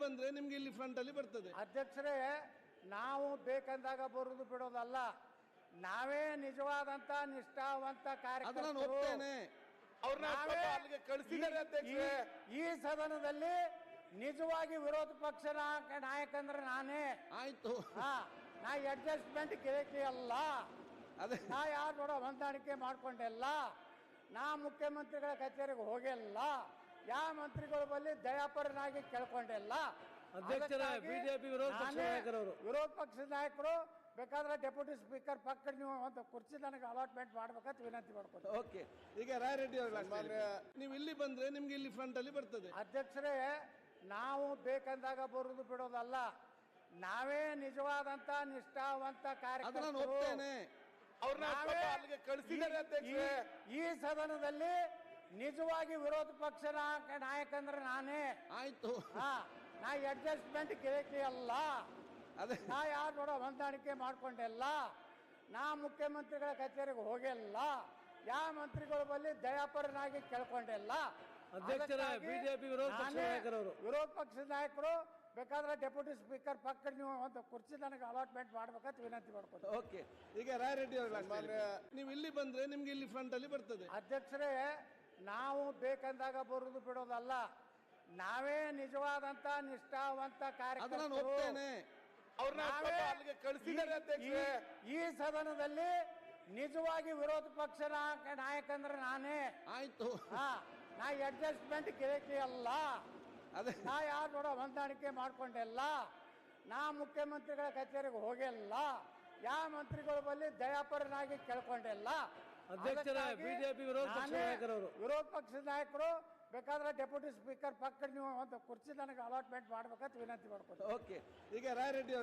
ಬಂದ್ರೆ ನಿಮ್ಗೆ ಇಲ್ಲಿ ಫ್ರಂಟ್ ಅಲ್ಲಿ ಬರ್ತದೆ. ಅಧ್ಯಕ್ಷರೇ, ನಾವು ಬೇಕಂದಾಗ ಬರುವುದು ಬಿಡೋದಲ್ಲ, ನಾವೇ ನಿಜವಾದಂತ ನಿಷ್ಠಾವಂತ ಕಾರ್ಯಕರ್ತರು. ಈ ಸದನದಲ್ಲಿ ನಿಜವಾಗಿ ವಿರೋಧ ಪಕ್ಷ ನಾಯಕ ಅಂದ್ರೆ ನಾನೇ. ಆಯ್ತು, ನಾ ಅಡ್ಜಸ್ಟ್ಮೆಂಟ್ ಕೇಳಿ ಅಲ್ಲ, ನಾ ಯಾರು ಕೂಡ ಹೊಂದಾಣಿಕೆ ಮಾಡ್ಕೊಂಡಿಲ್ಲ, ನಾ ಮುಖ್ಯಮಂತ್ರಿಗಳ ಕಚೇರಿಗೆ ಹೋಗಿಲ್ಲ, ಯಾವ ಮಂತ್ರಿಗಳ ಬಳಿ ದಯಾಪರನಾಗಿ ಕೇಳ್ಕೊಂಡಿಲ್ಲ. ಅಧ್ಯಕ್ಷರ ಬಿಜೆಪಿ ವಿರೋಧ ಪಕ್ಷದ ನಾಯಕರು ಬೇಕಾದ್ರೆ ಡೆಪ್ಯೂಟಿ ಸ್ಪೀಕರ್ ಪಕ್ಕ ನೀವು ಒಂದು ಕುರ್ಚಿ ನನಗೆ ಅಲಾಟ್ಮೆಂಟ್ ಮಾಡ್ಬೇಕಂತ ವಿನಂತಿ ಮಾಡ್ಕೊಂಡು. ಓಕೆ, ಈಗ ರಾಯರೆಡ್ಡಿ ನೀವು ಇಲ್ಲಿ ಬಂದ್ರೆ ನಿಮ್ಗೆ ಇಲ್ಲಿ ಫ್ರಂಟ್ ಅಲ್ಲಿ ಬರ್ತದೆ. ಅಧ್ಯಕ್ಷರೇ, ನಾವು ಬೇಕಂದಾಗ ಬರುವುದು ಬಿಡೋದಲ್ಲ, ನಾವೇ ನಿಜವಾದಂತ ನಿಷ್ಠಾವಂತ ಕಾರ್ಯಕರ್ತರು. ಈ ಸದನದಲ್ಲಿ ನಿಜವಾಗಿ ವಿರೋಧ ಪಕ್ಷ ನಾಯಕ ಅಂದ್ರೆ ನಾನೇ. ಆಯ್ತು, ನಾ ಅಡ್ಜಸ್ಟ್ಮೆಂಟ್ ಕೇಳಿ ಅಲ್ಲ, ನಾ ಯಾರು ಕೂಡ ಹೊಂದಾಣಿಕೆ ಮಾಡ್ಕೊಂಡಿಲ್ಲ, ನಾ ಮುಖ್ಯಮಂತ್ರಿಗಳ ಕಚೇರಿಗೆ ಹೋಗಿಲ್ಲ, ಯಾವ ಮಂತ್ರಿಗಳ ಬಳಿ ದಯಾಪರನಾಗಿ ಕೇಳ್ಕೊಂಡಿಲ್ಲ. ಅಧ್ಯಕ್ಷರ ಬಿಜೆಪಿ ವಿರೋಧ ಪಕ್ಷದ ನಾಯಕರು ಬೇಕಾದ್ರೆ ಡೆಪ್ಯೂಟಿ ಸ್ಪೀಕರ್ ಪಕ್ಕ ನೀವು ಒಂದು ಕುರ್ಚಿ ನನಗೆ ಅಲಾಟ್ಮೆಂಟ್ ಮಾಡ್ಬೇಕಂತ ವಿನಂತಿ ಮಾಡ್ಕೊಂಡು. ಓಕೆ, ಈಗ ರಾಯರೆಡ್ಡಿ ನೀವು ಇಲ್ಲಿ ಬಂದ್ರೆ ನಿಮ್ಗೆ ಇಲ್ಲಿ ಫ್ರಂಟ್ ಅಲ್ಲಿ ಬರ್ತದೆ. ಅಧ್ಯಕ್ಷರೇ, ನಾವು ಬೇಕಂದಾಗ ಬರುವುದು ಬಿಡೋದಲ್ಲ, ನಾವೇ ನಿಜವಾದಂತ ನಿಷ್ಠಾವಂತ ಕಾರ್ಯಕರ್ತರು. ಈ ಸದನದಲ್ಲಿ ನಿಜವಾಗಿ ವಿರೋಧ ಪಕ್ಷ ನಾಯಕ ಅಂದ್ರೆ ನಾನೇ. ಆಯ್ತು, ನಾ ಅಡ್ಜಸ್ಟ್ಮೆಂಟ್ ಕೇಳಿ ಅಲ್ಲ, ನಾ ಯಾರು ಕೂಡ ಹೊಂದಾಣಿಕೆ ಮಾಡ್ಕೊಂಡಿಲ್ಲ, ನಾ ಮುಖ್ಯಮಂತ್ರಿಗಳ ಕಚೇರಿಗೆ ಹೋಗಿಲ್ಲ, ಯಾವ ಮಂತ್ರಿಗಳ ಬಳಿ ದಯಾಪರನಾಗಿ ಕೇಳ್ಕೊಂಡಿಲ್ಲ. ಅಧ್ಯಕ್ಷರ ಬಿಜೆಪಿ ವಿರೋಧ ಪಕ್ಷದ ನಾಯಕರು ಬೇಕಾದ್ರೆ ಡೆಪ್ಯೂಟಿ ಸ್ಪೀಕರ್ ಪಕ್ಕ ನೀವು ಒಂದು ಕುರ್ಚಿ ನನಗೆ ಅಲಾಟ್ಮೆಂಟ್ ಮಾಡ್ಬೇಕಂತ ವಿನಂತಿ ಮಾಡ್ಕೊಂಡು. ಓಕೆ, ಈಗ ರಾಯರೆಡ್ಡಿ